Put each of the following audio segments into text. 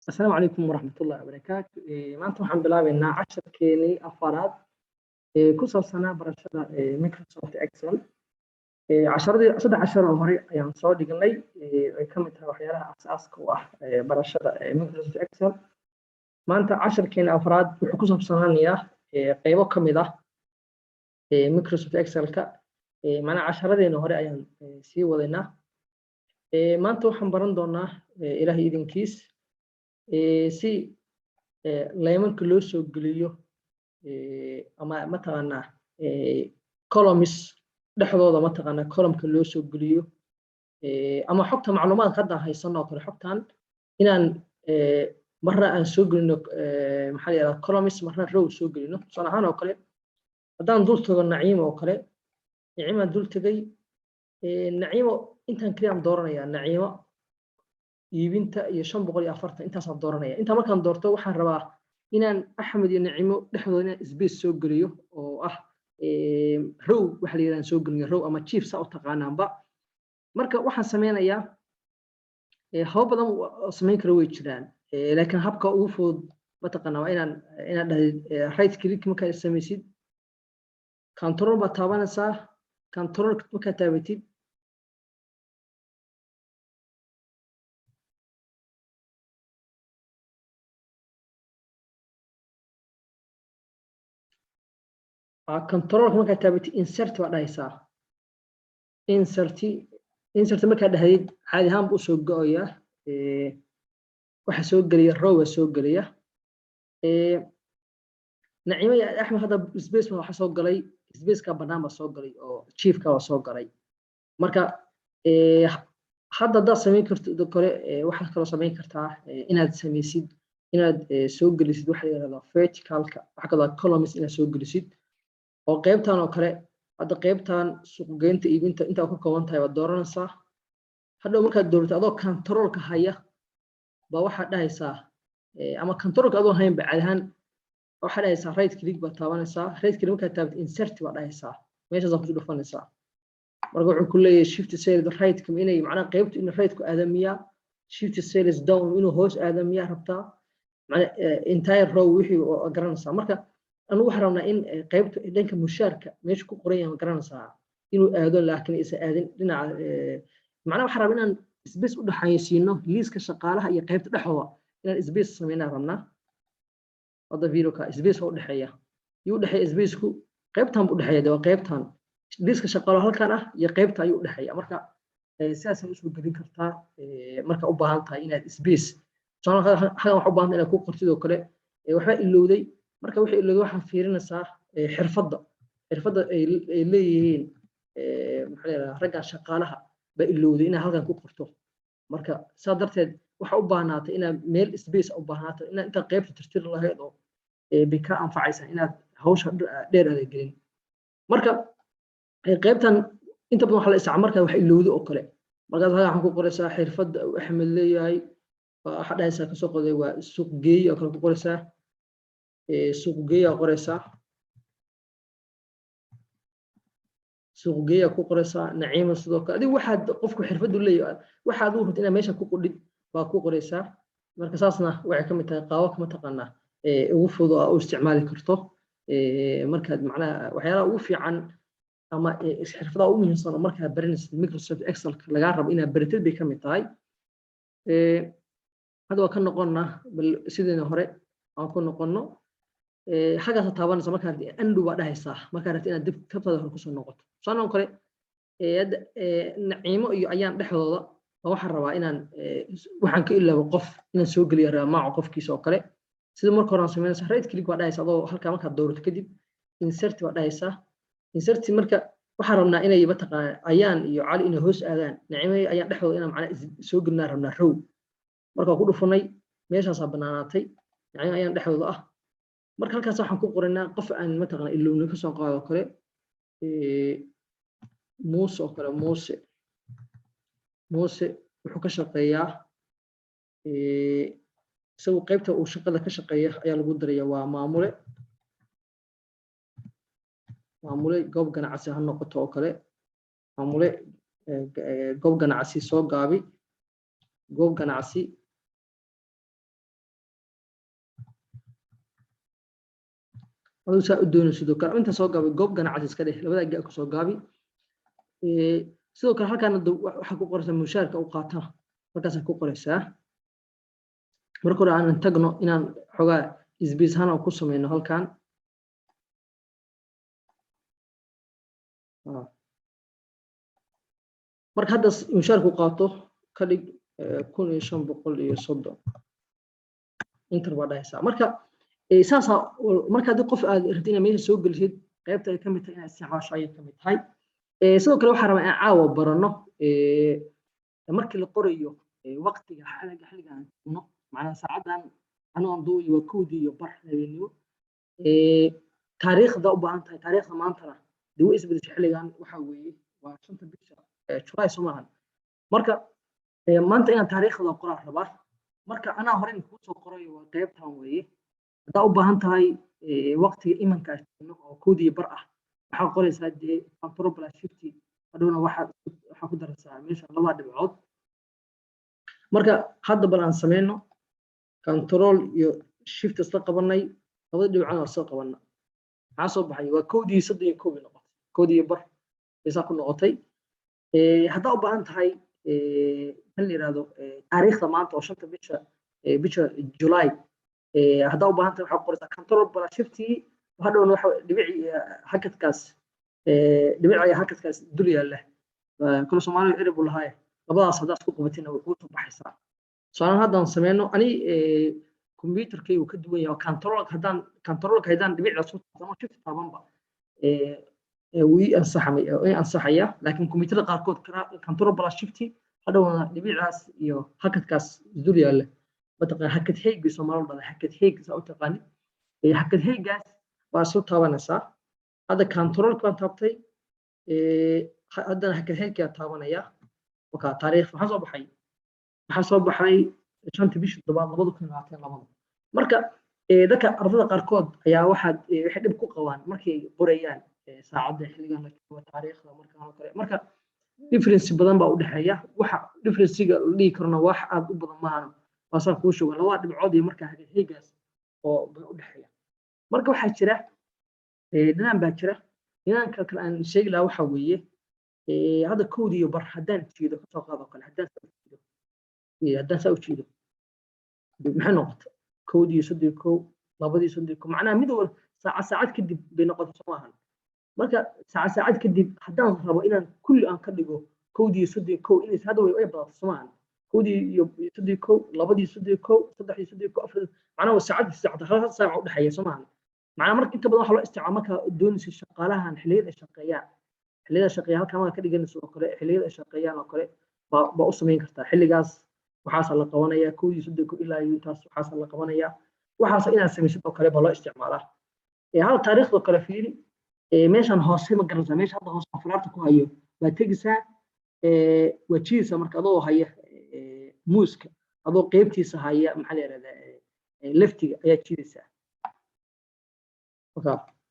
السلام عليكم ورحمة الله وبركاته. maanta waxaan bilaabeynaa casharkeenii afaraad ee ku saabsanaa barashada Microsoft Excel. Casharadii saddex cashar oo hore ayaan soo dhignay ay ka mid tahay waxyaalaha aasaaska u ah barashada Microsoft Excel. Maanta casharkeena afraad wuxuu ku saabsanaanayaa qaybo ka mid ah Microsoft Excel-ka. Macnaha casharadeena hore ayaan sii wadaynaa. Maanta waxaan baran doonaa Ilaahay idinkiis si laymanka loo soo geliyo ama mataqaanaa columns dhexdooda mataqaanaa columnka loo soo geliyo ama xogta macluumaadka hadda haysanoo kale xogtan inaan marna aan soo gelino maxaa la yiraahdaa columns marna row soo gelino. tusaale ahaan oo kale haddaan dul tago Naciimo oo kale Naciimaan dul tagay Naciimo intaan kaliya aan dooranayaa Naciimo iibinta iyo 540 intaasaan dooranaya. inta markaan doorto waxaan rabaa inaan Axmed iyo Naciimo dhexdooda inaan space soo geliyo oo ah row waxa la yiraahdaa soo geliyo row ama chief sa u taqaanaanba. marka waxaan sameynayaa hab badan oo sameyn karo way jiraan laakiin habka ugu fudud mataqaanaa waa inaan right click markaa sameysid control ba taabanaysaa control markaa taabatid control markaa taabatid insert waa dhahaysaa insert markaa dhahayd caadi ahaan buu soo go'ayaa waxa soo geliya row soo geliya Naciimo iyo Axmed hadda space waxa soo galay space ka banaan ba soo galay oo chief ka soo galay. marka hadda da sameyn karto kale waxa kale sameyn kartaa inaad sameysid inaad soo gelisid waxa la yiraahdo verticalka waxa kale columns inaad soo gelisid oo qaybtan oo kale hadda qaybtan suuq geynta iibinta inta ku kooban tahay waa dooranaysaa. hadhow markaad doorato adoo control-ka haya ba waxa dhahaysaa ama control-ka adoo hayn bacad ahaan waxa dhahaysaa right click ba taabanaysaa right click markaad taabato insert ba dhahaysaa meeshaas aad ku dhufanaysaa. marka wuxuu ku leeyahay shift cell right ka inay macnaha qaybtu in right ku aadamiya shift cell down inuu hoos aadamiya rabtaa macnaha entire row wixii oo garanaysaa. marka anu waxaan rabnaa in qaybta dhanka mushaarka meesha ku qoran yahay garanaysaa inuu aado laakiin isa aadin dhinaca macnaha waxaan rabaa inaan space u dhaxaysiino liiska shaqaalaha iyo qaybta dhexdooda inaan space sameynaa rabnaa. hadda video ka space u dhaxeeya u dhaxeeya space ku qaybtan u dhaxeeya waa qaybtan liiska shaqaalaha halkan ah iyo qaybta ayuu u dhaxeeya. marka sidaas ay soo gelin kartaa marka u baahan tahay inaad space xagan wax u baahan inaad ku qortid oo kale waxa ilowday marka wixii ilowday waxaan fiirinaysaa xirfadda ay leeyihiin maxaa la yiraahdaa ragga shaqaalaha ba ilowday inaad halkan ku qorto. marka saa darteed waxa u baahnaatay inaad meel space u baahnaatay inaad inta qaybta tirtir lahayd oo bika anfacaysa inaad hawsha dheer aad gelin. marka qaybtan inta badan waxa la isticmaalaa wax ilowday oo kale markaas waxaan ku qoraysaa xirfadda Axmed leeyahay waxa dhahaysaa ka soo qoday waa suuq geey oo kale ku qoraysaa suuq geeya qoraysaa suuq geeya ku qoraysaa Naciimo sidoo kale adigu waxaad qofku xirfadu leeyahay waxaad u rabtid inaad meesha ku qodhid waa ku qoraysaa. marka saasna waxay ka mid tahay qaabka mataqaanaa ugu fudud oo isticmaali karto markaad macnaha waxyaalaha ugu fiican ama xirfadaha ugu muhiimsan markaad baranaysid Microsoft Excel laga rabo inaad baratid bay ka mid tahay. hadda waa ka noqonnaa bal sidii hore aan ku noqonno xagaas taabanaysa markaad undo waa dhahaysaa markaad rabtid inaad dib tabtada hore ku soo noqoto. sanoo kale Naciimo iyo ayaan dhexdooda waxaan rabaa inaan waxaan ka ilaabo qof inaan soo geliyo raamaaco qofkiisa oo kale sida marka hore aan sameynaysaa right click waa dhahaysaa adoo halka markaad doorato kadib insert waa dhahaysaa insert marka waxaan rabnaa inay mataqaan ayaan iyo cali inay hoos aadaan Naciimo ayaan dhexdooda inaan macna soo gelinaa rabnaa row. marka ku dhufanay meeshaas banaanaatay Naciimo ayaan dhexdooda ah. marka halkaas waxaan ku qoraynaa qof aan mataqaan ilowna ka soo qaado kale Muuse oo kale Muuse wuxuu ka shaqeeyaa isagu qaybta uu shaqada ka shaqeeya ayaa lagu darayaa waa maamule goob ganacsi ha noqoto oo kale maamule goob ganacsi soo gaabi goob ganacsi aduu saa u doonayso sidoo kale inta soo gaabi goob ganacsi iska dheh labada gaa ku soo gaabi sidoo kale halkaan waxa ku qoraysaa mushaarka u qaata markaas ku qoraysaa marka hore aan tagno inaan xogaa isbiis ahaan ku sameeyno halkaan marka hadda mushaarku qaato ka dhig 1530 inter baa dhaysaa marka saasa marka hadii qof aad rabtid inaad meesha soo gelisid qaybta ay kamid tahay inaad isticmaasho ay kamid tahay sidoo kale waxaan rabaa in caawa barano markii la qorayo waqtiga xilligan no macna saacadan anoo duuyo waa koodii iyo bar habeenimo taariikhda u baahan tahay taariikhda maantana dib u isbedeshay xilligan waxa weeye waa 5 bisha July Soomaaliya marka maanta inaan taariikhda qoraa rabaa marka anaa hore ku soo qorayo waa qaybtan weeye hadaa u baahan tahay waqtiga imankaas oo koodii bar ah waxa qoraysaa control plus shift hadhowna waxa ku daraysaa meesha laba dhibcood marka hadda bal aan sameeyno control iyo shift isla qabanay labada dhibcood oo soo qabanay waxa soo baxay waa koodii 31 noqotay koodii bar isa ku noqotay hadaa u baahan tahay hal yiraahdo taariikhda maanta oo 5 bisha July hadaa u baahan tahay waxa qoraysaa control plus shift hadhowna waxa dhibici hakadkaas dul yaala kala Soomaaliya erib lahaay labadaas hadaa isku qabatina way ku soo baxaysaa soo haddaan sameeyno ani computerkay uu ka duwan yahay controlka hadaan dhibicda soo taabano shift taabanba wii ansaxaya laakiin computerka qaarkood control plus shift hadhowna dhibicdaas iyo hakadkaas dul yaala mataqaan hakad heegi Soomaaliya dhada hakad heegi soo taqaan hakad heegaas waa soo taabanaysaa هذا كنترول كان تابتي هذا هكذا تابانيا وكا تاريخ حسب بحي شنت بيش دبا لبدو كن عاتين لبدو marka dadka ardada qaarkood ayaa waxaad wixii dib ku qabaan markay qorayaan saacada xilligan la joogo taariikhda marka difference badan baa u dhaxeeya waxa difference-ga la dhigi karno wax aad u badan maahan waasa ku shugo laba dhibcood iyo marka heegaas oo u dhaxeeya marka waxa jira nidaam baa jira nidaamka kale aan sheegi lahaa waxa weeye hada koodi iyo bar hadaan jiido ka soo qaado kale hadaan saa u jiido maxay noqotay koodi iyo 3 labadii 3 macnaha mid wal saacad kadib bay noqotay Soomaaliya marka saacad kadib hadaan rabo inaan kulli aan ka dhigo koodi iyo 3 inay hada way badato Soomaaliya koodi iyo 3 labadii 3 saddexdii 3 afar macnaha saacad hal saac u dhaxeeya Soomaaliya macna marka inta badan waxa loo isticmaalo marka doonaysa shaqaalahan xilliyada shaqeeya halka ma ka dhiganayso oo kale xilliyada shaqeeyaan oo kale ba u sameyn kartaa xilligaas waxaas la qabanaya koodii 3 ilaa intaas waxaas la qabanaya waxaas inaad sameysid oo kale ba loo isticmaalaa hal taariikhda kale fiiri meeshan hoose ma garanaysaa meesha hadda hoose falaarta ku hayo waa tegisaa wajiisa marka adoo haya muuska adoo qaybtiisa haya maxaa la yiraahdaa leftiga ayaa jiidaysaa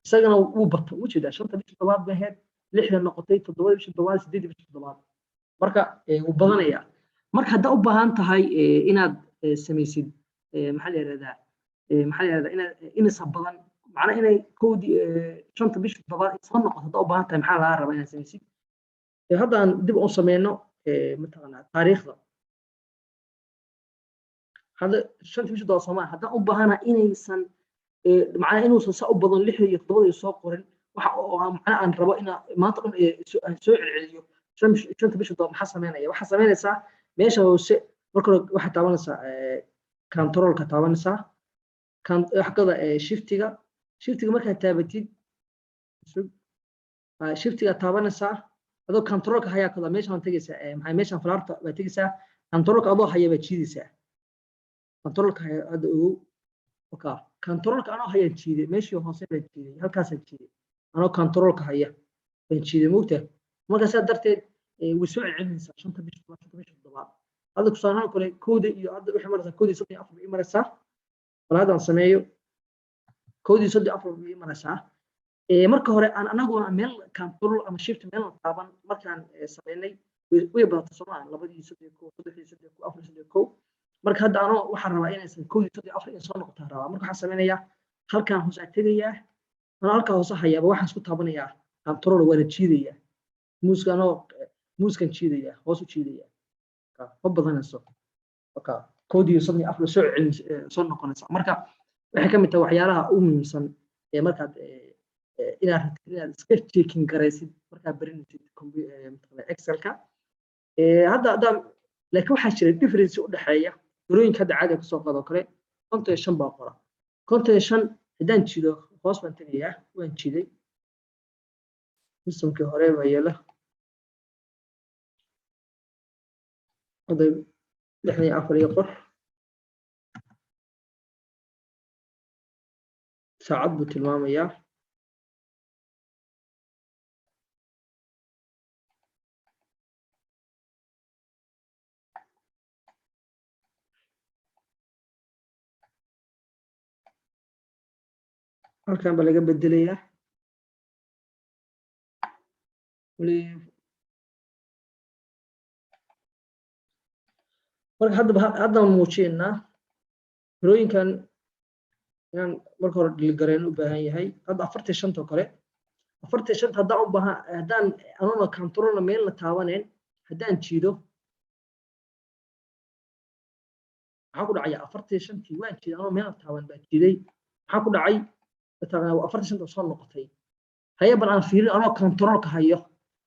isagana uu bato u jeedaa 5 bisha tobaad ba heed 6 noqotay 7 bisha tobaad 8 bisha tobaad marka uu badanaya marka hadda u baahan tahay inaad sameysid maxaa la yiraahdaa inaad badan macna inay koodi 5 bisha tobaad isla noqoto hadda u baahan tahay maxaa laga rabaa inaad sameysid haddaan dib u sameeyno mataqaana taariikhda هذا شنت مش دوا سماه هذا أبهنا إنسان معناه إنه سأ بدن لحية يطبق يسوق قرن معناه أن ربنا ما طبعا سوء العليو شنت مش دوا محسمينه يا محسمينه سا ماشي هو شيء مركل واحد تعبان سا كنترول كتعبان سا كان حكذا شيفتيجا مركل تابتي شيفتيجا تعبان سا هذا كنترول كهيا كذا ماشي هنتجي سا ماشي فلارت بتجي سا كنترول كأضو هيا بتشيدي سا كنترولك هذا وكا كنترولك أنا هي تشيدي ماشي وحاسين تشيدي هالكاس تشيدي أنا كنترولك هي تشيدي موته ما قصد درت وسوء العلم عشان تبيش الضباب هذا كسرنا كود هذا بيحمل كود يصدق أفضل بإمارسة وهذا نسميه كود يصدق أفضل بإمارسة مركه هراء أنا أقول أميل كنترول أما شفت ميل طبعا مركان سميني ويبغى تصنع لبدي يصدق يصدق أفضل يصدق marka hadda aan waxaan rabaa inaysan koodi 4 soo noqoto rabaa marka waxaan sameeyaa halkaan hoos tagayaa أنا halka hoose hayaaba waxaan isku taabanayaa control wala jiidaya muuskan jiidaya hoos u jiidaya ma badanayso marka koodii sadni afar soo celin soo noqonaysa marka waxay ka mid tahay waxyaalaha ugu muhiimsan ee markaad inaad iska checking garaysid markaad baranaysid Excelka hadda laakiin waxaa jira difference u dhaxeeya tirooyinka hadda caadi ka soo qaado kale 55 baa qora 55 haddaan jiido hoos baan tagayaa waan jiiday systemkii hore baa yeela oday 64 iyo qof saacad buu tilmaamayaa halkan baa laga bedelayaa marka hadda muujinaa tirooyinkan inaan marka hore dhiligareen u baahan yahay hadda 45 kale 45 haddaan anona control meel la taabaneen haddaan jiido maxaa ku dhacaya 45 waan jiiday anoo meel la taaban baa jiiday maxaa ku dhacay taagna 45 soo noqotay haya bal aan fiirin anoo controlka hayo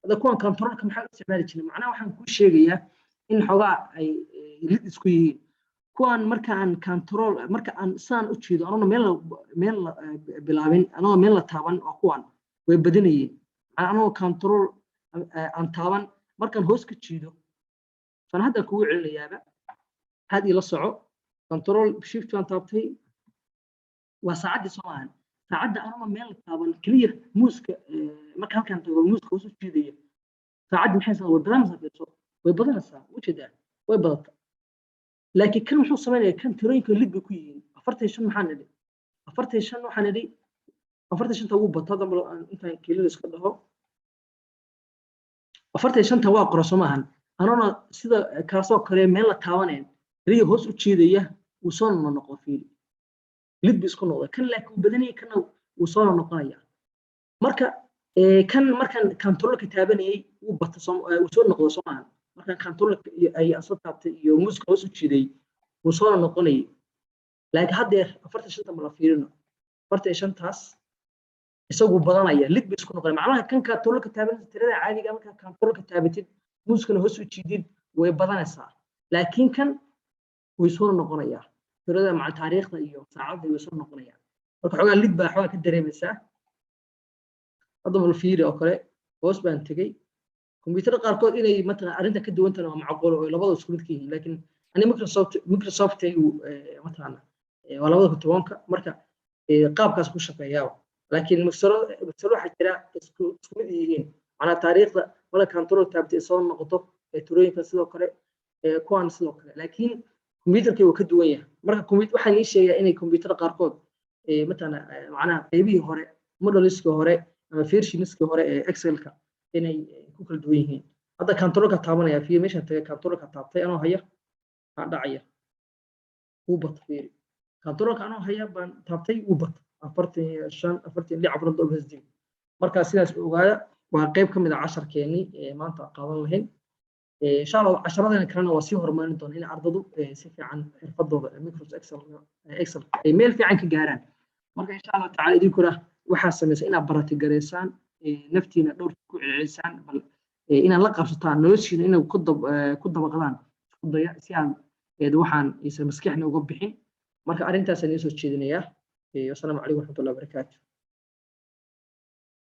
hada kuwan controlka maxaa isticmaali jiray macnaha waxaan ku sheegayaa in xogaa ay lid isku yihiin kuwan marka aan saan u jiido anoo meel bilaabin anoo meel la taaban oo kuwan way badanayeen anoo control aan taaban markaan hoos ka jiido san hadda kugu celinayaaba had ila soco control shift waan taabtay waa saacadii Soomaaliya saacadda anoo meel la taaban clear muuska marka halkan tago muuska hoos u jiidaya saacadii maxay soo wadanaaysaa way badanaysaa wajida way badata laakiin kan wuxuu sameeyaa kan tirooyinka lid ku yihiin 45 maxaan idhi 45 waxaan idhi 45 ugu batada intaan kiilada iska dhaho 45 waa qoro Soomahan anona sida kaasoo kale meel la taabaneen riyo hoos u jiidaya uu soo noqon fiili lid isku noqdo kan laakiin badaniye kana uu soo noqonaya marka kan markaan controlka taabanayay uu bato uu soo noqdo Soomahan markaan controlka ay asoo taabtay iyo muuska hoos u jiiday uu soo noqonay laakiin haddeer 45 ma la fiirino 45 taas isagu badanaya lid isku noqonay macnaha kan controlka taabanayay tirada caadiga markaan controlka taabatid muuskana hoos u jiidid way badanaysaa laakiin kan way soo noqonaya tirada maca taariikhda iyo saacadda way soo noqonaya marka xogaa lid baa xogaa ka dareemaysaa hadda mal fiiri oo kale hoos baan tagay كمبيوتر قاركود إني مثلا أرنت كده وأنت أنا معقول ولا بعض سكوت كيه لكن أنا مايكروسوفت مثلا ولا بعض كنت وانك مركا قاب كاس كوشة فيها لكن مكسر حتى سكوت يجين على تاريخ ولا كنترول تابت إصابة نقطة تورين كسلو كره كوان سلو كره لكن كمبيوتر كي وكده وياه مركا كمبيوتر واحد يشيء إني كمبيوتر قاركود مثلا معنا بيبي هوري موديلسك هوري فيرشينسك هوري إكسل كا إني ku kala duwan yihiin hadda controlka taabanaya fiir meesha tagay controlka taabtay anoo haya aan dhacaya uu bat fiir controlka anoo haya baan taabtay uu bat 45 46 oo hasdi marka sidaas ogaada waa qayb kamid ah 10keeni maanta qaadan lahayn insha Allah 10radana kalena waa si horumarin doona in ardadu si fiican xirfadooda Microsoft Excel ay meel fiican ka gaaraan marka insha Allah taala idinkuna waxa sameeyay inaad barati gareysaan naftiina dhowr ku celisaan bal inaan la qabsataan noloshiina inay ku dabaqadaan isku daya si aan waxaan isa maskaxna uga bixin marka arintaas aan soo jeedinayaa assalaamu calaykum wa rahmatullahi wa barakaatuh